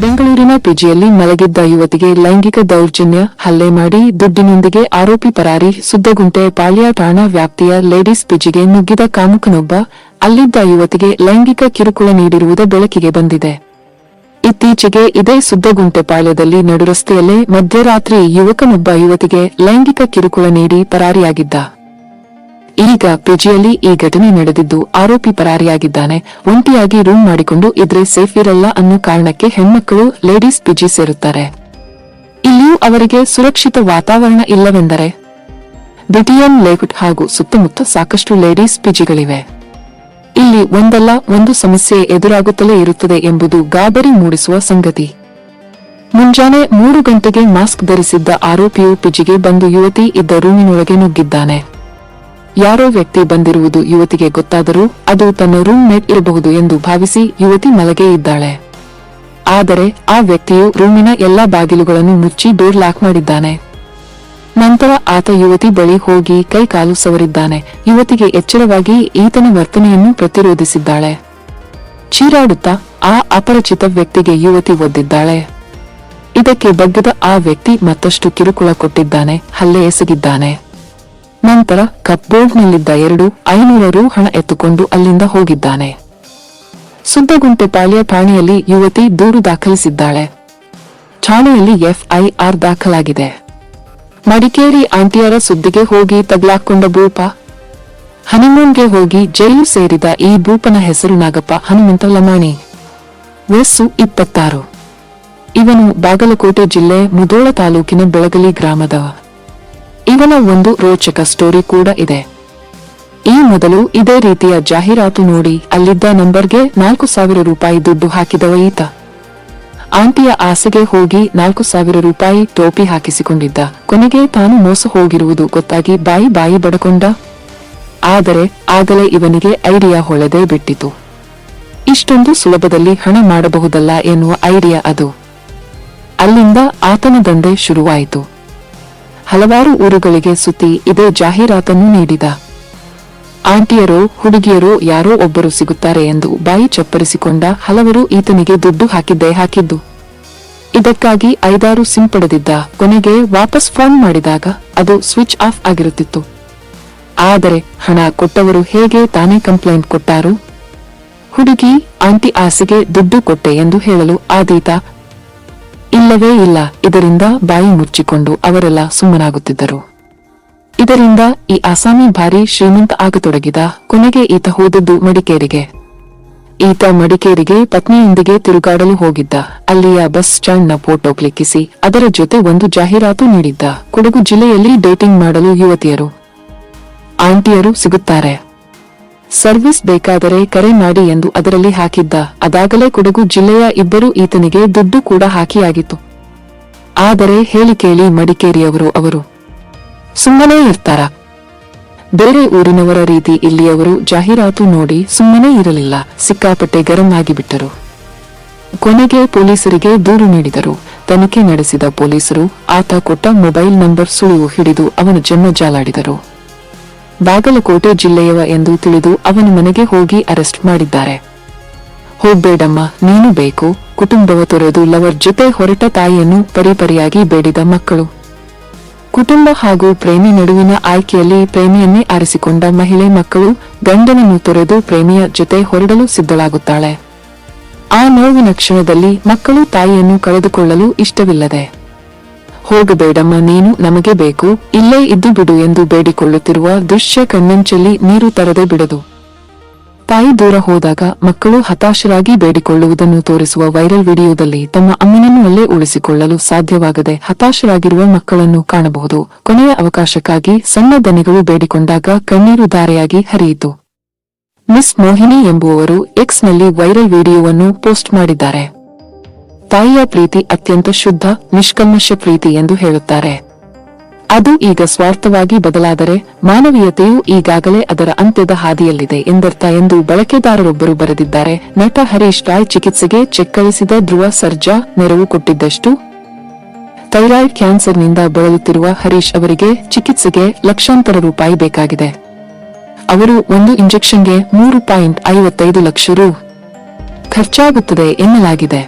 ಬೆಂಗಳೂರಿನ ಪಿಜಿಯಲ್ಲಿ ಮಲಗಿದ್ದ ಯುವತಿಗೆ ಲೈಂಗಿಕ ದೌರ್ಜನ್ಯ ಹಲ್ಲೆ ಮಾಡಿ ದುಡ್ಡಿನೊಂದಿಗೆ ಆರೋಪಿ ಪರಾರಿ. ಸುದ್ದಗುಂಟೆ ಪಾಳ್ಯ ಠಾಣಾ ವ್ಯಾಪ್ತಿಯ ಲೇಡೀಸ್ ಪಿಜಿಗೆ ನುಗ್ಗಿದ ಕಾಮುಕನೊಬ್ಬ ಅಲ್ಲಿದ್ದ ಯುವತಿಗೆ ಲೈಂಗಿಕ ಕಿರುಕುಳ ನೀಡಿರುವುದು ಬೆಳಕಿಗೆ ಬಂದಿದೆ. ಇತ್ತೀಚೆಗೆ ಇದೇ ಸುದ್ದಗುಂಟೆ ಪಾಳ್ಯದಲ್ಲಿ ನಡುರಸ್ತೆಯಲ್ಲೇ ಮಧ್ಯರಾತ್ರಿ ಯುವಕನೊಬ್ಬ ಯುವತಿಗೆ ಲೈಂಗಿಕ ಕಿರುಕುಳ ನೀಡಿ ಪರಾರಿಯಾಗಿದ್ದ. ಈಗ ಪಿಜಿಯಲ್ಲಿ ಈ ಘಟನೆ ನಡೆದಿದ್ದು ಆರೋಪಿ ಪರಾರಿಯಾಗಿದ್ದಾನೆ. ಒಂಟಿಯಾಗಿ ರೂಮ್ ಮಾಡಿಕೊಂಡು ಇದ್ರೆ ಸೇಫ್ ಇರಲ್ಲ ಅನ್ನೋ ಕಾರಣಕ್ಕೆ ಹೆಣ್ಮಕ್ಕಳು ಲೇಡೀಸ್ ಪಿಜಿ ಸೇರುತ್ತಾರೆ. ಇಲ್ಲಿಯೂ ಅವರಿಗೆ ಸುರಕ್ಷಿತ ವಾತಾವರಣ ಇಲ್ಲವೆಂದರೆ ಬಿಟಿಎಂ ಲೇಔಟ್ ಹಾಗೂ ಸುತ್ತಮುತ್ತ ಸಾಕಷ್ಟು ಲೇಡೀಸ್ ಪಿಜಿಗಳಿವೆ. ಇಲ್ಲಿ ಒಂದಲ್ಲ ಒಂದು ಸಮಸ್ಯೆ ಎದುರಾಗುತ್ತಲೇ ಇರುತ್ತದೆ ಎಂಬುದು ಗಾಬರಿ ಮೂಡಿಸುವ ಸಂಗತಿ. ಮುಂಜಾನೆ 3 ಗಂಟೆಗೆ ಮಾಸ್ಕ್ ಧರಿಸಿದ್ದ ಆರೋಪಿಯು ಪಿಜಿಗೆ ಬಂದು ಯುವತಿ ಇದ್ದ ರೂಮಿನೊಳಗೆ ನುಗ್ಗಿದ್ದಾನೆ. ಯಾರೋ ವ್ಯಕ್ತಿ ಬಂದಿರುವುದು ಯುವತಿಗೆ ಗೊತ್ತಾದರೂ ಅದು ತನ್ನ ರೂಮ್ ಮೇಟ್ ಇರಬಹುದು ಎಂದು ಭಾವಿಸಿ ಯುವತಿ ಮಲಗೇ ಇದ್ದಾಳೆ. ಆದರೆ ಆ ವ್ಯಕ್ತಿಯು ರೂಮಿನ ಎಲ್ಲಾ ಬಾಗಿಲುಗಳನ್ನು ಮುಚ್ಚಿ ಡೋರ್ ಲಾಕ್ ಮಾಡಿದ್ದಾನೆ. ನಂತರ ಆತ ಯುವತಿ ಬಳಿ ಹೋಗಿ ಕೈ ಕಾಲು ಸವರಿದ್ದಾನೆ. ಯುವತಿಗೆ ಎಚ್ಚರವಾಗಿ ಈತನ ವರ್ತನೆಯನ್ನು ಪ್ರತಿರೋಧಿಸಿದ್ದಾಳೆ. ಚೀರಾಡುತ್ತಾ ಆ ಅಪರಿಚಿತ ವ್ಯಕ್ತಿಗೆ ಯುವತಿ ಒದ್ದಿದ್ದಾಳೆ. ಇದಕ್ಕೆ ಬಗ್ಗದ ಆ ವ್ಯಕ್ತಿ ಮತ್ತಷ್ಟು ಕಿರುಕುಳ ಕೊಟ್ಟಿದ್ದಾನೆ, ಹಲ್ಲೆ ಎಸಗಿದ್ದಾನೆ. ನಂತರ ಕಪ್ಬೋರ್ಡ್ನಲ್ಲಿದ್ದ 500 ರು ಹಣ ಎತ್ತುಕೊಂಡು ಅಲ್ಲಿಂದ ಹೋಗಿದ್ದಾನೆ. ಸುದ್ದಗುಂಟೆ ಪಾಳ್ಯ ಠಾಣೆಯಲ್ಲಿ ಯುವತಿ ದೂರು ದಾಖಲಿಸಿದ್ದಾಳೆ. ಠಾಣೆಯಲ್ಲಿ ಎಫ್ಐಆರ್ ದಾಖಲಾಗಿದೆ. ಮಡಿಕೇರಿ ಆಂಟಿಯರ ಸುದ್ದಿಗೆ ಹೋಗಿ ತಗ್ಲಾಕೊಂಡ ಭೂಪ. ಹನಿಮೂನ್ಗೆ ಹೋಗಿ ಜೈಲು ಸೇರಿದ ಈ ಭೂಪನ ಹೆಸರು ನಾಗಪ್ಪ ಹನುಮಂತ ಲಮಾಣಿ. ವಯಸ್ಸು 26. ಇವನು ಬಾಗಲಕೋಟೆ ಜಿಲ್ಲೆ ಮುಧೋಳ ತಾಲೂಕಿನ ಬೆಳಗಲಿ ಗ್ರಾಮದವ. ಇವನ ಒಂದು ರೋಚಕ ಸ್ಟೋರಿ ಕೂಡ ಇದೆ. ಈ ಮೊದಲು ಇದೇ ರೀತಿಯ ಜಾಹೀರಾತು ನೋಡಿ ಅಲ್ಲಿದ್ದ ನಂಬರ್ಗೆ 4,000 ರೂಪಾಯಿ ದುಡ್ಡು ಹಾಕಿದವ ಈತ. ಆಂಟಿಯ ಆಸೆಗೆ ಹೋಗಿ 4,000 ರೂಪಾಯಿ ಟೋಪಿ ಹಾಕಿಸಿಕೊಂಡಿದ್ದ. ಕೊನೆಗೆ ತಾನು ಮೋಸ ಹೋಗಿರುವುದು ಗೊತ್ತಾಗಿ ಬಾಯಿ ಬಡಕೊಂಡ. ಆದರೆ ಆಗಲೇ ಇವನಿಗೆ ಐಡಿಯಾ ಹೊಳೆದೇ ಬಿಟ್ಟಿತು. ಇಷ್ಟೊಂದು ಸುಲಭದಲ್ಲಿ ಹಣ ಮಾಡಬಹುದಲ್ಲ ಎನ್ನುವ ಐಡಿಯಾ ಅದು. ಅಲ್ಲಿಂದ ಆತನ ದಂಧೆ ಶುರುವಾಯಿತು. ಹಲವಾರು ಊರುಗಳಿಗೆ ಸುತ್ತಿ ಇದೇ ಜಾಹೀರಾತನ್ನು ನೀಡಿದ. ಆಂಟಿಯರೋ ಹುಡುಗಿಯರೋ ಯಾರೋ ಒಬ್ಬರು ಸಿಗುತ್ತಾರೆ ಎಂದು ಬಾಯಿ ಚಪ್ಪರಿಸಿಕೊಂಡ ಹಲವರು ಈತನಿಗೆ ದುಡ್ಡು ಹಾಕಿದ್ದು. ಇದಕ್ಕಾಗಿ 5-6 ಸಿಮ್ ಪಡೆದಿದ್ದ. ಕೊನೆಗೆ ವಾಪಸ್ ಫೋನ್ ಮಾಡಿದಾಗ ಅದು ಸ್ವಿಚ್ ಆಫ್ ಆಗಿರುತ್ತಿತ್ತು. ಆದರೆ ಹಣ ಕೊಟ್ಟವರು ಹೇಗೆ ತಾನೇ ಕಂಪ್ಲೇಂಟ್ ಕೊಟ್ಟಾರು. ಹುಡುಗಿ ಆಂಟಿ ಆಸೆಗೆ ದುಡ್ಡು ಕೊಟ್ಟೆ ಎಂದು ಹೇಳಲು ಆದೀತ ಇಲ್ಲವೇ ಇಲ್ಲ. ಇದರಿಂದ ಬಾಯಿ ಮುಚ್ಚಿಕೊಂಡು ಅವರೆಲ್ಲ ಸುಮ್ಮನಾಗುತ್ತಿದ್ದರು. ಇದರಿಂದ ಈ ಆಸಾಮಿ ಭಾರಿ ಶ್ರೀಮಂತ ಆಗತೊಡಗಿದ. ಕೊನೆಗೆ ಈತ ಹೋದದ್ದು ಮಡಿಕೇರಿಗೆ. ಈತ ಮಡಿಕೇರಿಗೆ ಪತ್ನಿಯೊಂದಿಗೆ ತಿರುಗಾಡಲು ಹೋಗಿದ್ದ. ಅಲ್ಲಿಯ ಬಸ್ ಸ್ಟ್ಯಾಂಡ್ನ ಫೋಟೋ ಕ್ಲಿಕ್ಕಿಸಿ ಅದರ ಜೊತೆ ಒಂದು ಜಾಹೀರಾತು ನೀಡಿದ್ದ. ಕೊಡಗು ಜಿಲ್ಲೆಯಲ್ಲಿ ಡೇಟಿಂಗ್ ಮಾಡಲು ಯುವತಿಯರು ಆಂಟಿಯರು ಸಿಗುತ್ತಾರೆ, ಸರ್ವಿಸ್ ಬೇಕಾದರೆ ಕರೆ ಮಾಡಿ ಎಂದು ಅದರಲ್ಲಿ ಹಾಕಿದ್ದ. ಅದಾಗಲೇ ಕೊಡಗು ಜಿಲ್ಲೆಯ 2 ಈತನಿಗೆ ದುಡ್ಡು ಕೂಡ ಹಾಕಿಯಾಗಿತ್ತು. ಆದರೆ ಹೇಳಿ ಕೇಳಿ ಮಡಿಕೇರಿಯವರು ಅವರು ಸುಮ್ಮನೆ ಇರ್ತಾರ. ಬೇರೆ ಊರಿನವರ ರೀತಿ ಇಲ್ಲಿಯವರು ಜಾಹೀರಾತು ನೋಡಿ ಸುಮ್ಮನೆ ಇರಲಿಲ್ಲ. ಸಿಕ್ಕಾಪಟ್ಟೆ ಗರಂ ಆಗಿಬಿಟ್ಟರು. ಕೊನೆಗೆ ಪೊಲೀಸರಿಗೆ ದೂರು ನೀಡಿದರು. ತನಿಖೆ ನಡೆಸಿದ ಪೊಲೀಸರು ಆತ ಕೊಟ್ಟ ಮೊಬೈಲ್ ನಂಬರ್ ಸುಳಿವು ಹಿಡಿದು ಅವನ ಜನ್ಮ ಜಾಲಾಡಿದರು. ಬಾಗಲಕೋಟೆ ಜಿಲ್ಲೆಯವ ಎಂದು ತಿಳಿದು ಅವನ ಮನೆಗೆ ಹೋಗಿ ಅರೆಸ್ಟ್ ಮಾಡಿದ್ದಾರೆ. ಹೋಗ್ಬೇಡಮ್ಮ ನೀನು ಬೇಕು. ಕುಟುಂಬವ ತೊರೆದು ಲವರ್ ಜೊತೆ ಹೊರಟ ತಾಯಿಯನ್ನು ಪರಿಪರಿಯಾಗಿ ಬೇಡಿದ ಮಕ್ಕಳು. ಕುಟುಂಬ ಹಾಗೂ ಪ್ರೇಮಿ ನಡುವಿನ ಆಯ್ಕೆಯಲ್ಲಿ ಪ್ರೇಮಿಯನ್ನೇ ಆರಿಸಿಕೊಂಡ ಮಹಿಳೆ ಮಕ್ಕಳು ಗಂಡನನ್ನು ತೊರೆದು ಪ್ರೇಮಿಯ ಜೊತೆ ಹೊರಡಲು ಸಿದ್ಧಳಾಗುತ್ತಾಳೆ. ಆ ನೋವಿನ ಕ್ಷಣದಲ್ಲಿ ಮಕ್ಕಳು ತಾಯಿಯನ್ನು ಕಳೆದುಕೊಳ್ಳಲು ಇಷ್ಟವಿಲ್ಲದೆ ಹೋಗಬೇಡಮ್ಮ ನೀನು ನಮಗೆ ಬೇಕು, ಇಲ್ಲೇ ಇದ್ದು ಬಿಡು ಎಂದು ಬೇಡಿಕೊಳ್ಳುತ್ತಿರುವ ದೃಶ್ಯ ಕಣ್ಣಂಚಲ್ಲಿ ನೀರು ತರದೆ ಬಿಡದು. ತಾಯಿ ದೂರ ಹೋದಾಗ ಮಕ್ಕಳು ಹತಾಶರಾಗಿ ಬೇಡಿಕೊಳ್ಳುವುದನ್ನು ತೋರಿಸುವ ವೈರಲ್ ವಿಡಿಯೋದಲ್ಲಿ ತಮ್ಮ ಅಮ್ಮನನ್ನು ಅಲ್ಲೇ ಉಳಿಸಿಕೊಳ್ಳಲು ಸಾಧ್ಯವಾಗದೆ ಹತಾಶರಾಗಿರುವ ಮಕ್ಕಳನ್ನು ಕಾಣಬಹುದು. ಕೊನೆಯ ಅವಕಾಶಕ್ಕಾಗಿ ಸಣ್ಣ ದನಿಗಳು ಬೇಡಿಕೊಂಡಾಗ ಕಣ್ಣೀರು ಧಾರೆಯಾಗಿ ಹರಿಯಿತು. ಮಿಸ್ ಮೋಹಿನಿ ಎಂಬುವವರು ಎಕ್ಸ್ನಲ್ಲಿ ವೈರಲ್ ವಿಡಿಯೋವನ್ನು ಪೋಸ್ಟ್ ಮಾಡಿದ್ದಾರೆ. ತಾಯಿಯ ಪ್ರೀತಿ ಅತ್ಯಂತ ಶುದ್ಧ, ನಿಷ್ಕಲ್ಮಶ ಪ್ರೀತಿ ಎಂದು ಹೇಳುತ್ತಾರೆ. ಅದು ಈಗ ಸ್ವಾರ್ಥವಾಗಿ ಬದಲಾದರೆ ಮಾನವೀಯತೆಯು ಈಗಾಗಲೇ ಅದರ ಅಂತ್ಯದ ಹಾದಿಯಲ್ಲಿದೆ ಎಂದರ್ಥ ಎಂದು ಬಳಕೆದಾರರೊಬ್ಬರು ಬರೆದಿದ್ದಾರೆ. ನಟ ಹರೀಶ್ ರಾಯ್ ಚಿಕಿತ್ಸೆಗೆ ಚೆಕ್ ಕಳಿಸಿದ ಧ್ರುವ ಸರ್ಜಾ ನೆರವು ಕೊಟ್ಟಿದ್ದಷ್ಟು. ಥೈರಾಯ್ಡ್ ಕ್ಯಾನ್ಸರ್ನಿಂದ ಬಳಲುತ್ತಿರುವ ಹರೀಶ್ ಅವರಿಗೆ ಚಿಕಿತ್ಸೆಗೆ ಲಕ್ಷಾಂತರ ರೂಪಾಯಿ ಬೇಕಾಗಿದೆ. ಅವರು ಒಂದು ಇಂಜೆಕ್ಷನ್ಗೆ 3.55 ಲಕ್ಷ ರು ಖರ್ಚಾಗುತ್ತದೆ ಎನ್ನಲಾಗಿದೆ.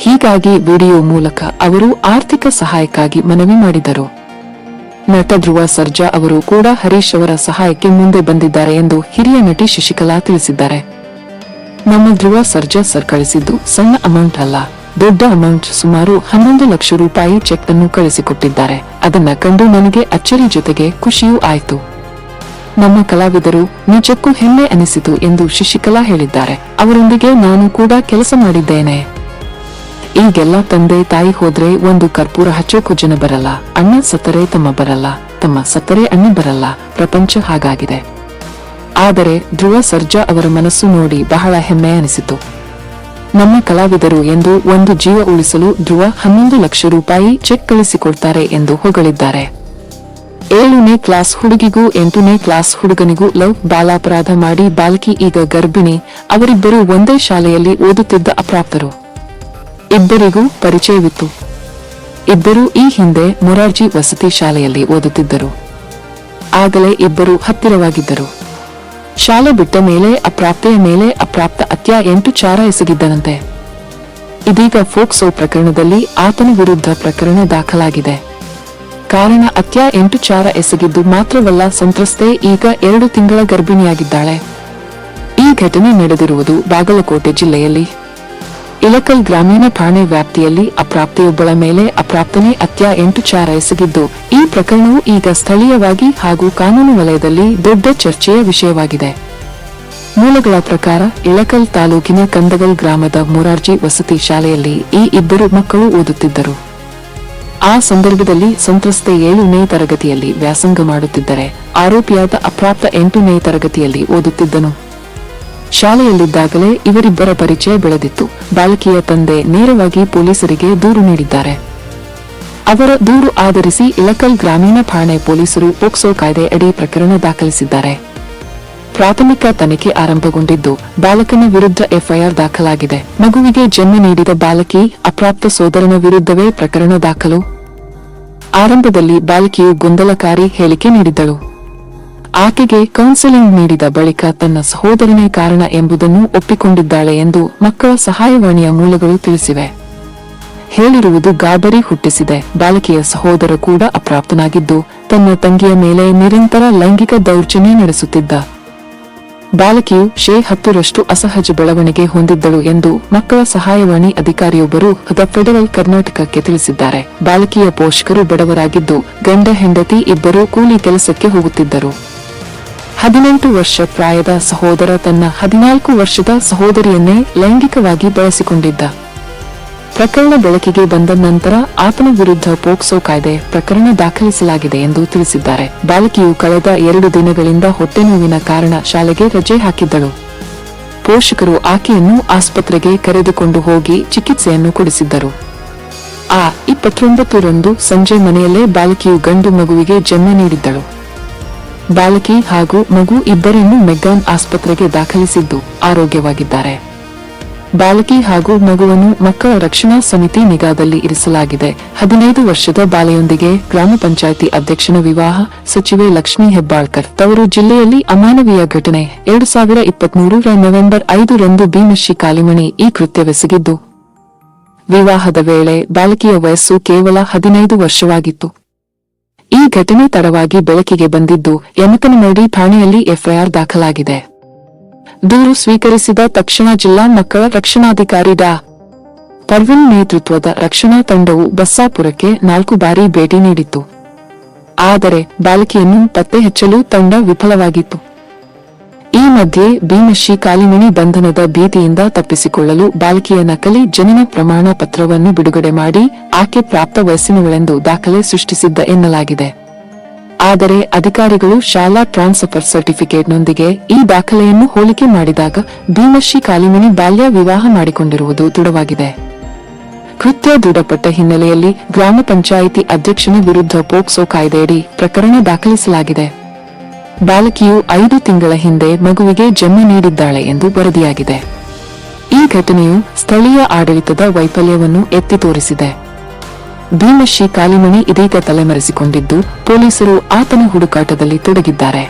ಹೀಗಾಗಿ ವಿಡಿಯೋ ಮೂಲಕ ಅವರು ಆರ್ಥಿಕ ಸಹಾಯಕ್ಕಾಗಿ ಮನವಿ ಮಾಡಿದರು. ನಟ ಧ್ರುವ ಸರ್ಜಾ ಅವರು ಕೂಡ ಹರೀಶ್ ಅವರ ಸಹಾಯಕ್ಕೆ ಮುಂದೆ ಬಂದಿದ್ದಾರೆ ಎಂದು ಹಿರಿಯ ನಟಿ ಶಶಿಕಲಾ ತಿಳಿಸಿದ್ದಾರೆ. ನಮ್ಮ ಧ್ರುವ ಸರ್ಜಾ ಸರ್ ಕಳಿಸಿದ್ದು ಸಣ್ಣ ಅಮೌಂಟ್ ಅಲ್ಲ, ದೊಡ್ಡ ಅಮೌಂಟ್, ಸುಮಾರು 11 ಲಕ್ಷ ರೂಪಾಯಿ ಚೆಕ್ ಅನ್ನು ಕಳಿಸಿಕೊಟ್ಟಿದ್ದಾರೆ. ಅದನ್ನ ಕಂಡು ನನಗೆ ಅಚ್ಚರಿ ಜೊತೆಗೆ ಖುಷಿಯೂ ಆಯ್ತು. ನಮ್ಮ ಕಲಾವಿದರು ನಿಜಕ್ಕೂ ಹೆಮ್ಮೆ ಅನಿಸಿತು ಎಂದು ಶಶಿಕಲಾ ಹೇಳಿದ್ದಾರೆ. ಅವರೊಂದಿಗೆ ನಾನು ಕೂಡ ಕೆಲಸ ಮಾಡಿದ್ದೇನೆ. ಈಗೆಲ್ಲ ತಂದೆ ತಾಯಿ ಹೋದ್ರೆ ಒಂದು ಕರ್ಪೂರ ಹಚ್ಚೋಕು ಜನ ಬರಲ್ಲ, ಅಣ್ಣ ಸತ್ತರೆ ತಮ್ಮ ಬರಲ್ಲ, ತಮ್ಮ ಸತ್ತರೆ ಅಣ್ಣ ಬರಲ್ಲ, ಪ್ರಪಂಚ ಹಾಗಾಗಿದೆ. ಆದರೆ ಧ್ರುವ ಸರ್ಜಾ ಅವರ ಮನಸ್ಸು ನೋಡಿ ಬಹಳ ಹೆಮ್ಮೆ ಅನಿಸಿತು. ನಮ್ಮ ಕಲಾವಿದರು ಎಂದು ಒಂದು ಜೀವ ಉಳಿಸಲು ಧ್ರುವ 11 ಲಕ್ಷ ರೂಪಾಯಿ ಚೆಕ್ ಕಳಿಸಿಕೊಡ್ತಾರೆ ಎಂದು ಹೊಗಳಿದ್ದಾರೆ. 7ನೇ ಕ್ಲಾಸ್ ಹುಡುಗಿಗೂ 8ನೇ ಕ್ಲಾಸ್ ಹುಡುಗನಿಗೂ ಲವ್ ಬಾಲಾಪರಾಧ ಮಾಡಿ ಬಾಲಕಿ ಈಗ ಗರ್ಭಿಣಿ. ಅವರಿಬ್ಬರು ಒಂದೇ ಶಾಲೆಯಲ್ಲಿ ಓದುತ್ತಿದ್ದ ಅಪ್ರಾಪ್ತರು. ಇಬ್ಬರಿಗೂ ಪರಿಚಯವಿತ್ತು. ಇಬ್ಬರು ಈ ಹಿಂದೆ ಮೊರಾರ್ಜಿ ವಸತಿ ಶಾಲೆಯಲ್ಲಿ ಓದುತ್ತಿದ್ದರು. ಆಗಲೇ ಇಬ್ಬರು ಹತ್ತಿರವಾಗಿದ್ದರು. ಶಾಲೆ ಬಿಟ್ಟ ಮೇಲೆ ಅಪ್ರಾಪ್ತೆಯ ಮೇಲೆ ಅಪ್ರಾಪ್ತ ಅತ್ಯಾಚಾರ ಎಸಗಿದ್ದನಂತೆ. ಇದೀಗ ಫೋಕ್ಸೋ ಪ್ರಕರಣದಲ್ಲಿ ಆತನ ವಿರುದ್ಧ ಪ್ರಕರಣ ದಾಖಲಾಗಿದೆ. ಕಾರಣ ಅತ್ಯಾಚಾರ ಎಸಗಿದ್ದು ಮಾತ್ರವಲ್ಲ, ಸಂತ್ರಸ್ತೆ ಈಗ 2 ತಿಂಗಳ ಗರ್ಭಿಣಿಯಾಗಿದ್ದಾಳೆ. ಈ ಘಟನೆ ನಡೆದಿರುವುದು ಬಾಗಲಕೋಟೆ ಜಿಲ್ಲೆಯಲ್ಲಿ ಇಳಕಲ್ ಗ್ರಾಮೀಣ ಠಾಣೆ ವ್ಯಾಪ್ತಿಯಲ್ಲಿ. ಅಪ್ರಾಪ್ತೆಯೊಬ್ಬಳ ಮೇಲೆ ಅಪ್ರಾಪ್ತನೇ ಅತ್ಯಾಚಾರ ಎಸಗಿದ್ದು, ಈ ಪ್ರಕರಣವು ಈಗ ಸ್ಥಳೀಯವಾಗಿ ಹಾಗೂ ಕಾನೂನು ವಲಯದಲ್ಲಿ ದೊಡ್ಡ ಚರ್ಚೆಯ ವಿಷಯವಾಗಿದೆ. ಮೂಲಗಳ ಪ್ರಕಾರ ಇಳಕಲ್ ತಾಲೂಕಿನ ಕಂದಗಲ್ ಗ್ರಾಮದ ಮೊರಾರ್ಜಿ ವಸತಿ ಶಾಲೆಯಲ್ಲಿ ಈ ಇಬ್ಬರು ಮಕ್ಕಳು ಓದುತ್ತಿದ್ದರು. ಆ ಸಂದರ್ಭದಲ್ಲಿ ಸಂತ್ರಸ್ತೆ 7ನೇ ತರಗತಿಯಲ್ಲಿ ವ್ಯಾಸಂಗ ಮಾಡುತ್ತಿದ್ದರೆ, ಆರೋಪಿಯಾದ ಅಪ್ರಾಪ್ತ 8ನೇ ತರಗತಿಯಲ್ಲಿ ಓದುತ್ತಿದ್ದನು. ಶಾಲೆಯಲ್ಲಿದ್ದಾಗಲೇ ಇವರಿಬ್ಬರ ಪರಿಚಯ ಬೆಳೆದಿತ್ತು. ಬಾಲಕಿಯ ತಂದೆ ನೇರವಾಗಿ ಪೊಲೀಸರಿಗೆ ದೂರು ನೀಡಿದ್ದಾರೆ. ಅವರ ದೂರು ಆಧರಿಸಿ ಇಳಕಲ್ ಗ್ರಾಮೀಣ ಠಾಣೆ ಪೊಲೀಸರು ಪೋಕ್ಸೋ ಕಾಯ್ದೆ ಅಡಿ ಪ್ರಕರಣ ದಾಖಲಿಸಿದ್ದಾರೆ. ಪ್ರಾಥಮಿಕ ತನಿಖೆ ಆರಂಭಗೊಂಡಿದ್ದು, ಬಾಲಕನ ವಿರುದ್ಧ ಎಫ್ಐಆರ್ ದಾಖಲಾಗಿದೆ. ಮಗುವಿಗೆ ಜನ್ಮ ನೀಡಿದ ಬಾಲಕಿ ಅಪ್ರಾಪ್ತ ಸೋದರನ ವಿರುದ್ಧವೇ ಪ್ರಕರಣ ದಾಖಲು. ಆರಂಭದಲ್ಲಿ ಬಾಲಕಿಯು ಗೊಂದಲಕಾರಿ ಹೇಳಿಕೆ ನೀಡಿದ್ದಳು. ಆಕೆಗೆ ಕೌನ್ಸೆಲಿಂಗ್ ನೀಡಿದ ಬಳಿಕ ತನ್ನ ಸಹೋದರನೇ ಕಾರಣ ಎಂಬುದನ್ನು ಒಪ್ಪಿಕೊಂಡಿದ್ದಾಳೆ ಎಂದು ಮಕ್ಕಳ ಸಹಾಯವಾಣಿಯ ಮೂಲಗಳು ತಿಳಿಸಿವೆ. ಹೇಳಿರುವುದು ಗಾಬರಿ ಹುಟ್ಟಿಸಿದೆ. ಬಾಲಕಿಯ ಸಹೋದರ ಕೂಡ ಅಪ್ರಾಪ್ತನಾಗಿದ್ದು, ತನ್ನ ತಂಗಿಯ ಮೇಲೆ ನಿರಂತರ ಲೈಂಗಿಕ ದೌರ್ಜನ್ಯ ನಡೆಸುತ್ತಿದ್ದ. ಬಾಲಕಿಯು 10% ಅಸಹಜ ಬೆಳವಣಿಗೆ ಹೊಂದಿದ್ದಳು ಎಂದು ಮಕ್ಕಳ ಸಹಾಯವಾಣಿ ಅಧಿಕಾರಿಯೊಬ್ಬರು ದ ಫೆಡರಲ್ ಕರ್ನಾಟಕಕ್ಕೆ ತಿಳಿಸಿದ್ದಾರೆ. ಬಾಲಕಿಯ ಪೋಷಕರು ಬಡವರಾಗಿದ್ದು, ಗಂಡ ಹೆಂಡತಿ ಇಬ್ಬರೂ ಕೂಲಿ ಕೆಲಸಕ್ಕೆ ಹೋಗುತ್ತಿದ್ದರು. 18 ವರ್ಷ ಪ್ರಾಯದ ಸಹೋದರ ತನ್ನ 14 ವರ್ಷದ ಸಹೋದರಿಯನ್ನೇ ಲೈಂಗಿಕವಾಗಿ ಬಳಸಿಕೊಂಡಿದ್ದ. ಪ್ರಕರಣ ಬೆಳಕಿಗೆ ಬಂದ ನಂತರ ಆತನ ವಿರುದ್ಧ ಪೋಕ್ಸೋ ಕಾಯ್ದೆ ಪ್ರಕರಣ ದಾಖಲಿಸಲಾಗಿದೆ ಎಂದು ತಿಳಿಸಿದ್ದಾರೆ. ಬಾಲಕಿಯು ಕಳೆದ 2 ದಿನಗಳಿಂದ ಹೊಟ್ಟೆನೋವಿನ ಕಾರಣ ಶಾಲೆಗೆ ರಜೆ ಹಾಕಿದ್ದಳು. ಪೋಷಕರು ಆಕೆಯನ್ನು ಆಸ್ಪತ್ರೆಗೆ ಕರೆದುಕೊಂಡು ಹೋಗಿ ಚಿಕಿತ್ಸೆಯನ್ನು ಕೊಡಿಸಿದ್ದರು. 29ರಂದು ಸಂಜೆ ಮನೆಯಲ್ಲೇ ಬಾಲಕಿಯು ಗಂಡು ಮಗುವಿಗೆ ಜನ್ಮ ನೀಡಿದ್ದಳು. ಬಾಲಕಿ ಹಾಗೂ ಮಗು ಇಬ್ಬರನ್ನೂ ಮೆಗ್ಗಾನ್ ಆಸ್ಪತ್ರೆಗೆ ದಾಖಲಿಸಿದ್ದು ಆರೋಗ್ಯವಾಗಿದ್ದಾರೆ. ಬಾಲಕಿ ಹಾಗೂ ಮಗುವನ್ನು ಮಕ್ಕಳ ರಕ್ಷಣಾ ಸಮಿತಿ ನಿಗಾದಲ್ಲಿ ಇರಿಸಲಾಗಿದೆ. 15 ವರ್ಷದ ಬಾಲೆಯೊಂದಿಗೆ ಗ್ರಾಮ ಪಂಚಾಯಿತಿ ಅಧ್ಯಕ್ಷನ ವಿವಾಹ. ಸಚಿವೆ ಲಕ್ಷ್ಮೀ ಹೆಬ್ಬಾಳ್ಕರ್ ತವರು ಜಿಲ್ಲೆಯಲ್ಲಿ ಅಮಾನವೀಯ ಘಟನೆ. 2023ರ ನವೆಂಬರ್ 5ರಂದು ಭೀಮಶ್ರೀ ಕಾಲಿಮಣಿ ಈ ಕೃತ್ಯವೆಸಗಿದ್ದು, ವಿವಾಹದ ವೇಳೆ ಬಾಲಕಿಯ ವಯಸ್ಸು ಕೇವಲ 15 ವರ್ಷವಾಗಿತ್ತು. ಈ ಘಟನೆ ತಡವಾಗಿ ಬೆಳಕಿಗೆ ಬಂದಿದ್ದು, ಯಮಕನಮರಡಿ ಠಾಣೆಯಲ್ಲಿ ಎಫ್ಐಆರ್ ದಾಖಲಾಗಿದೆ. ದೂರು ಸ್ವೀಕರಿಸಿದ ತಕ್ಷಣ ಜಿಲ್ಲಾ ಮಕ್ಕಳ ರಕ್ಷಣಾಧಿಕಾರಿ ಡಾ. ಪರ್ವಿನ್ ನೇತೃತ್ವದ ರಕ್ಷಣಾ ತಂಡವು ಬಸ್ಸಾಪುರಕ್ಕೆ 4 ಬಾರಿ ಭೇಟಿ ನೀಡಿತ್ತು. ಆದರೆ ಬಾಲಕಿಯನ್ನು ಪತ್ತೆ ಹಚ್ಚಲು ತಂಡ ವಿಫಲವಾಗಿತ್ತು. ಈ ಮಧ್ಯೆ ಭೀಮಶ್ರೀ ಕಾಲಿಮಣಿ ಬಂಧನದ ಭೀತಿಯಿಂದ ತಪ್ಪಿಸಿಕೊಳ್ಳಲು ಬಾಲಕಿಯ ನಕಲಿ ಜನನ ಪ್ರಮಾಣ ಪತ್ರವನ್ನು ಬಿಡುಗಡೆ ಮಾಡಿ ಆಕೆ ಪ್ರಾಪ್ತ ವಯಸ್ಸಿನವಳೆಂದು ದಾಖಲೆ ಸೃಷ್ಟಿಸಿದ್ದ ಎನ್ನಲಾಗಿದೆ. ಆದರೆ ಅಧಿಕಾರಿಗಳು ಶಾಲಾ ಟ್ರಾನ್ಸ್ಫರ್ ಸರ್ಟಿಫಿಕೇಟ್ನೊಂದಿಗೆ ಈ ದಾಖಲೆಯನ್ನು ಹೋಲಿಕೆ ಮಾಡಿದಾಗ ಭೀಮಶ್ರೀ ಕಾಲಿಮಣಿ ಬಾಲ್ಯ ವಿವಾಹ ಮಾಡಿಕೊಂಡಿರುವುದು ದೃಢವಾಗಿದೆ. ಕೃತ್ಯ ದೃಢಪಟ್ಟ ಹಿನ್ನೆಲೆಯಲ್ಲಿ ಗ್ರಾಮ ಪಂಚಾಯಿತಿ ಅಧ್ಯಕ್ಷನ ವಿರುದ್ಧ ಪೋಕ್ಸೋ ಕಾಯ್ದೆಯಡಿ ಪ್ರಕರಣ ದಾಖಲಿಸಲಾಗಿದೆ. ಬಾಲಕಿಯು 5 ತಿಂಗಳ ಹಿಂದೆ ಮಗುವಿಗೆ ಜನ್ಮ ನೀಡಿದ್ದಾಳೆ ಎಂದು ವರದಿಯಾಗಿದೆ. ಈ ಘಟನೆಯು ಸ್ಥಳೀಯ ಆಡಳಿತದ ವೈಫಲ್ಯವನ್ನು ಎತ್ತಿ ತೋರಿಸಿದೆ. ಭೀಮಶ್ರೀ ಕಾಲಿಮಣಿ ಇದೀಗ ತಲೆಮರೆಸಿಕೊಂಡಿದ್ದು, ಪೊಲೀಸರು ಆತನ ಹುಡುಕಾಟದಲ್ಲಿ ತೊಡಗಿದ್ದಾರೆ.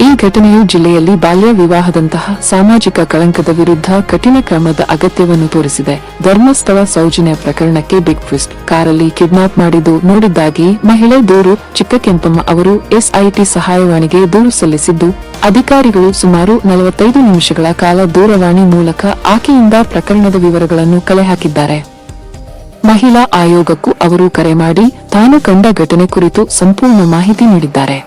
ಈ ಘಟನೆಯು ಜಿಲ್ಲೆಯಲ್ಲಿ ಬಾಲ್ಯ ವಿವಾಹದಂತಹ ಸಾಮಾಜಿಕ ಕಳಂಕದ ವಿರುದ್ಧ ಕಠಿಣ ಕ್ರಮದ ಅಗತ್ಯವನ್ನು ತೋರಿಸಿದೆ. ಧರ್ಮಸ್ಥಳ ಸೌಜನ್ಯ ಪ್ರಕರಣಕ್ಕೆ ಬಿಗ್ ಟ್ವಿಸ್ಟ್. ಕಾರಲ್ಲಿ ಕಿಡ್ನಾಪ್ ಮಾಡಿದ್ದು ನೋಡಿದ್ದಾಗಿ ಮಹಿಳೆ ದೂರು. ಚಿಕ್ಕಕೆಂಪಮ್ಮ ಅವರು ಎಸ್ಐಟಿ ಸಹಾಯವಾಣಿಗೆ ದೂರು ಸಲ್ಲಿಸಿದ್ದು, ಅಧಿಕಾರಿಗಳು ಸುಮಾರು 45 ನಿಮಿಷಗಳ ಕಾಲ ದೂರವಾಣಿ ಮೂಲಕ ಆಕೆಯಿಂದ ಪ್ರಕರಣದ ವಿವರಗಳನ್ನು ಕಲೆ ಹಾಕಿದ್ದಾರೆ. ಮಹಿಳಾ ಆಯೋಗಕ್ಕೂ ಅವರು ಕರೆ ಮಾಡಿ ತಾನು ಕಂಡ ಘಟನೆ ಕುರಿತು ಸಂಪೂರ್ಣ ಮಾಹಿತಿ ನೀಡಿದ್ದಾರೆ.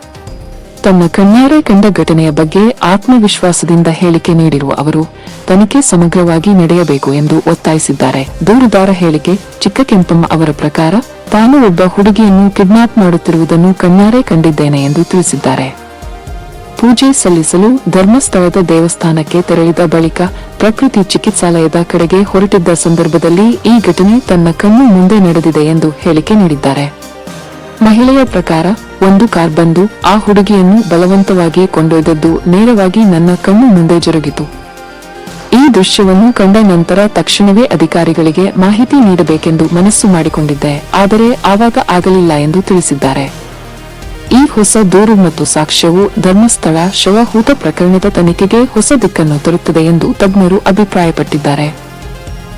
ತನ್ನ ಕಣ್ಣಾರೆ ಕಂಡ ಘಟನೆಯ ಬಗ್ಗೆ ಆತ್ಮವಿಶ್ವಾಸದಿಂದ ಹೇಳಿಕೆ ನೀಡಿರುವ ಅವರು ತನಿಖೆ ಸಮಗ್ರವಾಗಿ ನಡೆಯಬೇಕು ಎಂದು ಒತ್ತಾಯಿಸಿದ್ದಾರೆ. ದೂರುದಾರ ಹೇಳಿಕೆ. ಚಿಕ್ಕಕೆಂಪಮ್ಮ ಅವರ ಪ್ರಕಾರ ತಾನು ಒಬ್ಬ ಹುಡುಗಿಯನ್ನು ಕಿಡ್ನಾಪ್ ಮಾಡುತ್ತಿರುವುದನ್ನು ಕಣ್ಣಾರೆ ಕಂಡಿದ್ದೇನೆ ಎಂದು ತಿಳಿಸಿದ್ದಾರೆ. ಪೂಜೆ ಸಲ್ಲಿಸಲು ಧರ್ಮಸ್ಥಳದ ದೇವಸ್ಥಾನಕ್ಕೆ ತೆರಳಿದ ಬಳಿಕ ಪ್ರಕೃತಿ ಚಿಕಿತ್ಸಾಲಯದ ಕಡೆಗೆ ಹೊರಟಿದ್ದ ಸಂದರ್ಭದಲ್ಲಿ ಈ ಘಟನೆ ತನ್ನ ಕಣ್ಣು ಮುಂದೆ ನಡೆದಿದೆ ಎಂದು ಹೇಳಿಕೆ ನೀಡಿದ್ದಾರೆ. ಮಹಿಳೆಯ ಪ್ರಕಾರ ಒಂದು ಕಾರ್ ಬಂದು ಆ ಹುಡುಗಿಯನ್ನು ಬಲವಂತವಾಗಿ ಕೊಂಡೊಯ್ದದ್ದು ನೇರವಾಗಿ ನನ್ನ ಕಣ್ಣು ಮುಂದೆ ಜರುಗಿತು. ಈ ದೃಶ್ಯವನ್ನು ಕಂಡ ನಂತರ ತಕ್ಷಣವೇ ಅಧಿಕಾರಿಗಳಿಗೆ ಮಾಹಿತಿ ನೀಡಬೇಕೆಂದು ಮನಸ್ಸು ಮಾಡಿಕೊಂಡಿದ್ದೆ, ಆದರೆ ಆವಾಗ ಆಗಲಿಲ್ಲ ಎಂದು ತಿಳಿಸಿದ್ದಾರೆ. ಈ ಹೊಸ ದೂರು ಮತ್ತು ಸಾಕ್ಷ್ಯವು ಧರ್ಮಸ್ಥಳ ಶವಹೂತ ಪ್ರಕರಣದ ತನಿಖೆಗೆ ಹೊಸ ದಿಕ್ಕನ್ನು ತರುತ್ತದೆ ಎಂದು ತಜ್ಞರು ಅಭಿಪ್ರಾಯಪಟ್ಟಿದ್ದಾರೆ.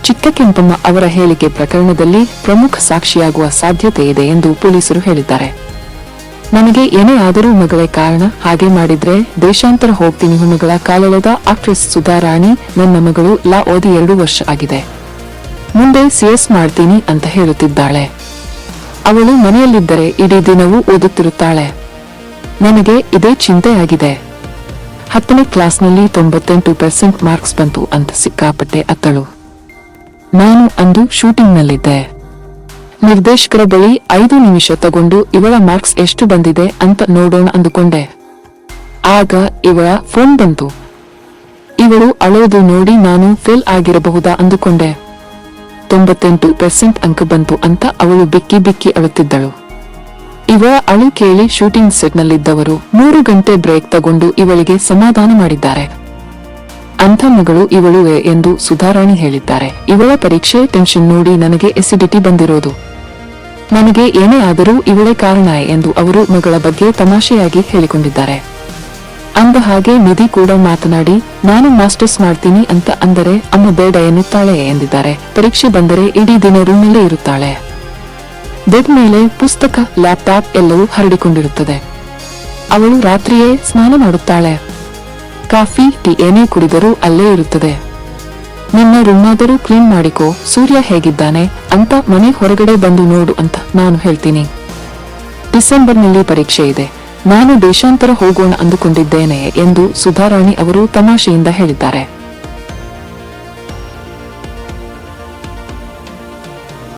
ಚಿಕ್ಕಕೆಂಪಮ್ಮ ಅವರ ಹೇಳಿಕೆ ಪ್ರಕರಣದಲ್ಲಿ ಪ್ರಮುಖ ಸಾಕ್ಷಿಯಾಗುವ ಸಾಧ್ಯತೆ ಇದೆ ಎಂದು ಪೊಲೀಸರು ಹೇಳಿದ್ದಾರೆ. ನನಗೆ ಏನೇ ಆದರೂ ಮಗಳೇ ಕಾರಣ, ಹಾಗೆ ಮಾಡಿದ್ರೆ ದೇಶಾಂತರ ಹೋಗ್ತೀನಿ. ಮಗಳ ಕಾಲೆಳೆದ ಆಕ್ಟ್ರೆಸ್ ಸುಧಾರಾಣಿ, ನನ್ನ ಮಗಳು ಲಾ ಓದಿ 2 ವರ್ಷ ಆಗಿದೆ, ಮುಂದೆ CS ಮಾಡ್ತೀನಿ ಅಂತ ಹೇಳುತ್ತಿದ್ದಾಳೆ. ಅವಳು ಮನೆಯಲ್ಲಿದ್ದರೆ ಇಡೀ ದಿನವೂ ಓದುತ್ತಿರುತ್ತಾಳೆ. ನನಗೆ ಇದೇ ಚಿಂತೆ ಆಗಿದೆ. 10ನೇ ಕ್ಲಾಸ್ನಲ್ಲಿ 98% ಮಾರ್ಕ್ಸ್ ಬಂತು ಅಂತ ಸಿಕ್ಕಾಪಟ್ಟೆ ಅತ್ತಳು. ನಾನು ಅಂದು ಶೂಟಿಂಗ್ನಲ್ಲಿದ್ದೆ. ನಿರ್ದೇಶಕರ ಬಳಿ 5 ನಿಮಿಷ ತಗೊಂಡು ಇವಳ ಮಾರ್ಕ್ಸ್ ಎಷ್ಟು ಬಂದಿದೆ ಅಂತ ನೋಡೋಣ ಅಂದುಕೊಂಡೆ. ಆಗ ಇವಳ ಫೋನ್ ಬಂತು. ಇವಳು ಅಳೋದು ನೋಡಿ ನಾನು ಫೇಲ್ ಆಗಿರಬಹುದಾ ಅಂದುಕೊಂಡೆ. 98% ಅಂಕ ಬಂತು ಅಂತ ಅವಳು ಬಿಕ್ಕಿ ಬಿಕ್ಕಿ ಅಳುತ್ತಿದ್ದಳು. ಇವಳ ಅಳು ಕೇಳಿ ಶೂಟಿಂಗ್ ಸೆಟ್ನಲ್ಲಿದ್ದವರು 3 ಗಂಟೆ ಬ್ರೇಕ್ ತಗೊಂಡು ಇವಳಿಗೆ ಸಮಾಧಾನ ಮಾಡಿದ್ದಾರೆ. ಅಂಥ ಮಗಳು ಇವಳು ಎಂದು ಸುಧಾರಾಣಿ ಹೇಳಿದ್ದಾರೆ. ಇವಳ ಪರೀಕ್ಷೆ ಟೆನ್ಷನ್ ನೋಡಿ ನನಗೆ ಎಸಿಡಿಟಿ ಬಂದಿರೋದು. ನನಗೆ ಏನೇ ಆದರೂ ಇವಳೇ ಕಾರಣ ಎಂದು ಅವರು ಮಗಳ ಬಗ್ಗೆ ತಮಾಷೆಯಾಗಿ ಹೇಳಿಕೊಂಡಿದ್ದಾರೆ. ಅಂದ ಹಾಗೆ ನಿಧಿ ಕೂಡ ಮಾತನಾಡಿ ನಾನು ಮಾಸ್ಟರ್ಸ್ ಮಾಡ್ತೀನಿ ಅಂತ ಅಂದರೆ ಅಮ್ಮ ಬೇಡ ಎನ್ನುತ್ತಾಳೆ ಎಂದಿದ್ದಾರೆ. ಪರೀಕ್ಷೆ ಬಂದರೆ ಇಡೀ ದಿನ ರೂಮ್ನಲ್ಲೇ ಇರುತ್ತಾಳೆ. ಬೆಡ್ ಮೇಲೆ ಪುಸ್ತಕ, ಲ್ಯಾಪ್ಟಾಪ್ ಎಲ್ಲವೂ ಹರಡಿಕೊಂಡಿರುತ್ತದೆ. ಅವಳು ರಾತ್ರಿಯೇ ಸ್ನಾನ ಮಾಡುತ್ತಾಳೆ. ಕಾಫಿ, ಟೀ ಏನೇ ಕುಡಿದರೂ ಅಲ್ಲೇ ಇರುತ್ತದೆ. ನಿನ್ನ ರೂಮಾದರೂ ಕ್ಲೀನ್ ಮಾಡಿಕೋ, ಸೂರ್ಯ ಹೇಗಿದ್ದಾನೆ ಅಂತ ಮನೆ ಹೊರಗಡೆ ಬಂದು ನೋಡು ಅಂತ ನಾನು ಹೇಳ್ತೀನಿ. ಡಿಸೆಂಬರ್ನಲ್ಲಿ ಪರೀಕ್ಷೆ ಇದೆ, ನಾನು ದೇಶಾಂತರ ಹೋಗೋಣ ಅಂದುಕೊಂಡಿದ್ದೇನೆ ಎಂದು ಸುಧಾರಾಣಿ ಅವರು ತಮಾಷೆಯಿಂದ ಹೇಳಿದ್ದಾರೆ.